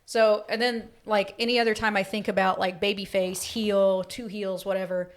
So, and then like any other time I think about like babyface, heel, two heels, whatever,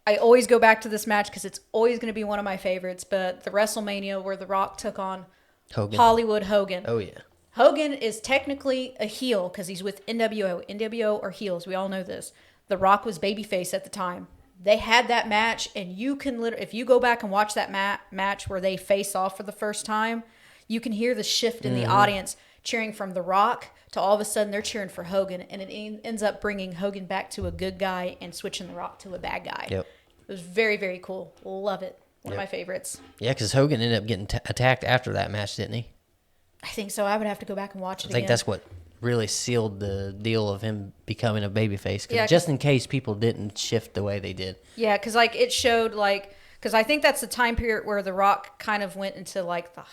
I always go back to this match because it's always going to be one of my favorites. But the WrestleMania where The Rock took on Hogan. Hollywood Hogan. Oh yeah. Hogan is technically a heel because he's with NWO. NWO are heels. We all know this. The Rock was babyface at the time. They had that match, and you can literally, if you go back and watch that match where they face off for the first time, you can hear the shift in the audience cheering from The Rock to all of a sudden they're cheering for Hogan, and it ends up bringing Hogan back to a good guy and switching The Rock to a bad guy. Yep. It was very, very cool. Love it. One of Yep. my favorites. Yeah, because Hogan ended up getting attacked after that match, didn't he? I think so. I would have to go back and watch it I think again. that's what really sealed the deal of him becoming a babyface. Yeah, Just in case people didn't shift the way they did. Yeah, because like it showed like because I think that's the time period where The Rock kind of went into like the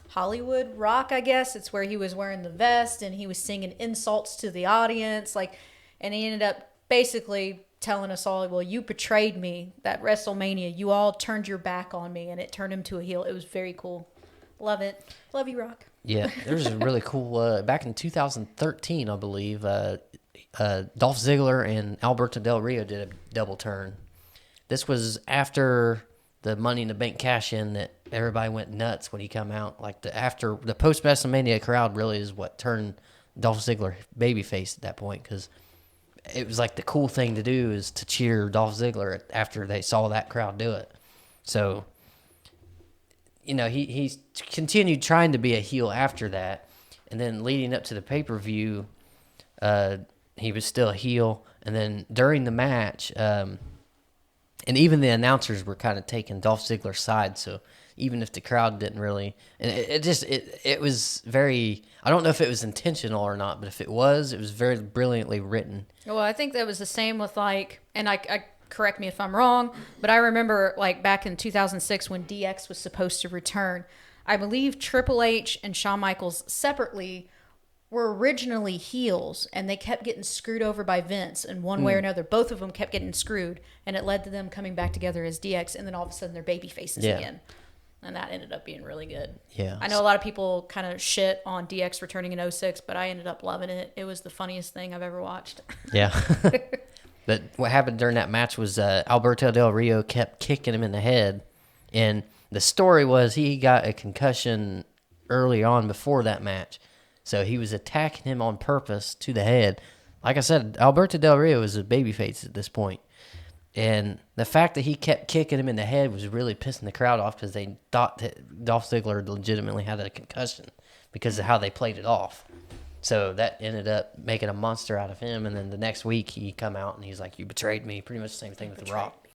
Hollywood rock. I guess it's where he was wearing the vest and he was singing insults to the audience, like, and he ended up basically telling us all, well, you betrayed me. That WrestleMania, you all turned your back on me, and it turned him to a heel. It was very cool. Love it. Love you, Rock. Yeah, there's a really cool, back in 2013, I believe, Dolph Ziggler and Alberto Del Rio did a double turn. This was after the Money in the Bank cash-in that everybody went nuts when he come out. Like after the post-WrestleMania crowd really is what turned Dolph Ziggler babyface at that point, because it was like the cool thing to do is to cheer Dolph Ziggler after they saw that crowd do it. So, you know, he's continued trying to be a heel after that. And then leading up to the pay-per-view, he was still a heel. And then during the match, and even the announcers were kind of taking Dolph Ziggler's side. So even if the crowd didn't really, and it was very, I don't know if it was intentional or not, but if it was very brilliantly written. Well, I think that was the same with like, and I correct me if I'm wrong, but I remember like back in 2006 when DX was supposed to return, I believe Triple H and Shawn Michaels separately were originally heels, and they kept getting screwed over by Vince in one way or another. Both of them kept getting screwed, and it led to them coming back together as DX, and then all of a sudden they're baby faces again. And that ended up being really good. Yeah. I know a lot of people kind of shit on DX returning in '06, but I ended up loving it. It was the funniest thing I've ever watched. Yeah. But what happened during that match was Alberto Del Rio kept kicking him in the head. And the story was he got a concussion early on before that match. So he was attacking him on purpose to the head. Like I said, Alberto Del Rio is a babyface at this point. And the fact that he kept kicking him in the head was really pissing the crowd off because they thought that Dolph Ziggler legitimately had a concussion because of how they played it off. So that ended up making a monster out of him. And then the next week he come out and he's like, you betrayed me. Pretty much the same thing with The Rock.